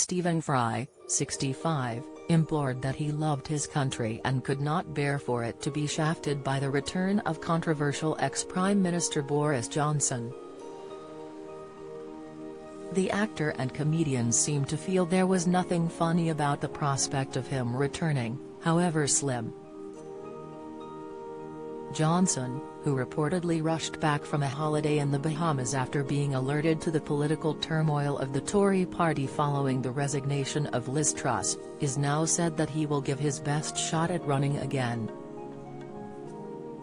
Stephen Fry, 65, implored that he loved his country and could not bear for it to be shafted by the return of controversial ex-Prime Minister Boris Johnson. The actor and comedian seemed to feel there was nothing funny about the prospect of him returning, however slim. Johnson, who reportedly rushed back from a holiday in the Bahamas after being alerted to the political turmoil of the Tory party following the resignation of Liz Truss, is now said that he will give his best shot at running again.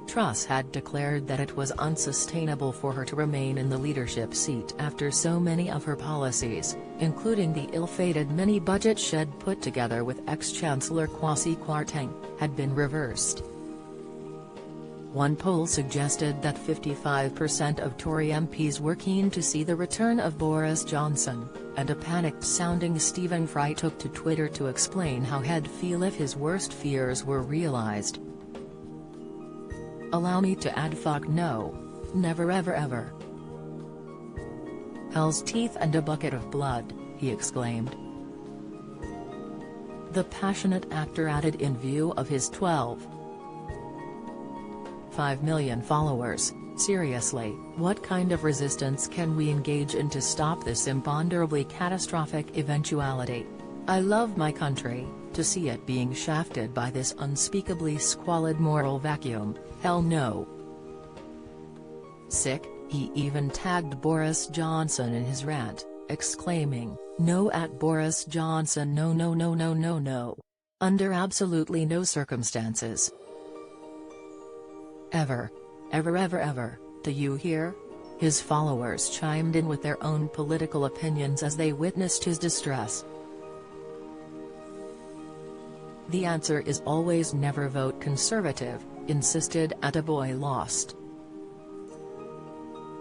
Truss had declared that it was unsustainable for her to remain in the leadership seat after so many of her policies, including the ill-fated mini-budget shed put together with ex-Chancellor Kwasi Kwarteng, had been reversed. One poll suggested that 55% of Tory MPs were keen to see the return of Boris Johnson, and a panicked-sounding Stephen Fry took to Twitter to explain how he'd feel if his worst fears were realised. "Allow me to add fuck no. Never ever ever. Hell's teeth and a bucket of blood," he exclaimed. The passionate actor added in view of his 12.5 million followers, "Seriously, what kind of resistance can we engage in to stop this imponderably catastrophic eventuality? I love my country, to see it being shafted by this unspeakably squalid moral vacuum, hell no." Sick, he even tagged Boris Johnson in his rant, exclaiming, "No at Boris Johnson, no no no no no no. Under absolutely no circumstances. Ever. Ever ever ever, do you hear?" His followers chimed in with their own political opinions as they witnessed his distress. "The answer is always never vote Conservative," insisted Attaboy Lost.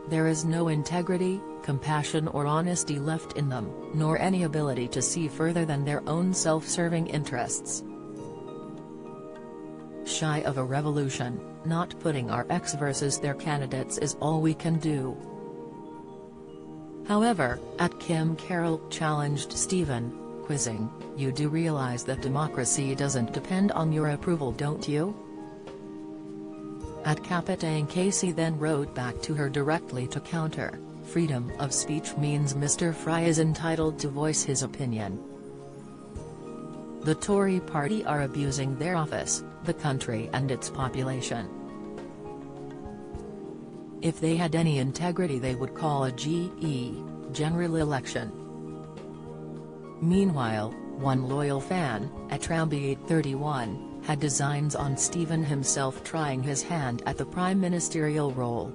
"There is no integrity, compassion or honesty left in them, nor any ability to see further than their own self-serving interests. Shy of a revolution, not putting our ex versus their candidates is all we can do." However, Kim Carroll challenged Stephen, quizzing, "You do realize that democracy doesn't depend on your approval, don't you?" Captain Casey then wrote back to her directly to counter, "Freedom of speech means Mr. Fry is entitled to voice his opinion. The Tory party are abusing their office, the country and its population. If they had any integrity they would call a general election." Meanwhile, one loyal fan, Atrambi831, had designs on Stephen himself trying his hand at the prime ministerial role.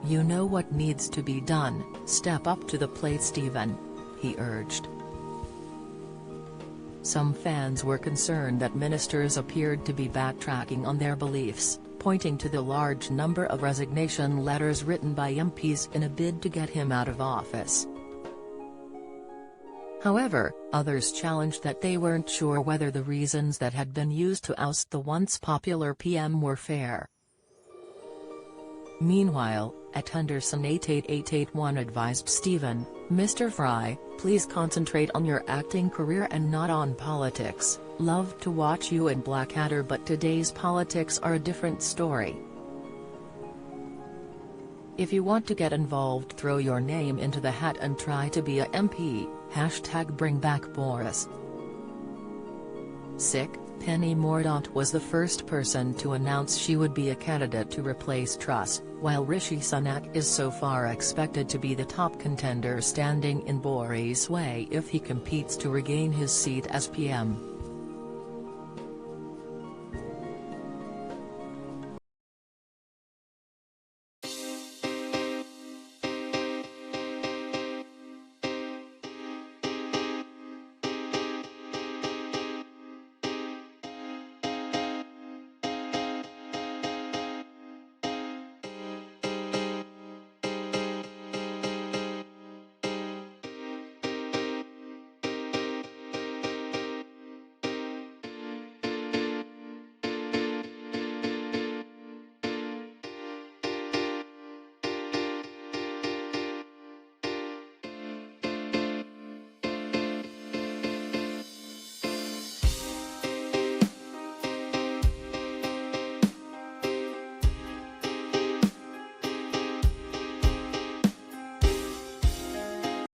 "You know what needs to be done, step up to the plate, Stephen," he urged. Some fans were concerned that ministers appeared to be backtracking on their beliefs, pointing to the large number of resignation letters written by MPs in a bid to get him out of office. However, others challenged that they weren't sure whether the reasons that had been used to oust the once popular PM were fair. Meanwhile, @Henderson88881 advised Stephen, "Mr. Fry, please concentrate on your acting career and not on politics. Love to watch you in Blackadder, but today's politics are a different story. If you want to get involved, throw your name into the hat and try to be a MP, #BringBackBoris." Sick, Penny Mordaunt was the first person to announce she would be a candidate to replace Truss, while Rishi Sunak is so far expected to be the top contender standing in Boris' way if he competes to regain his seat as PM.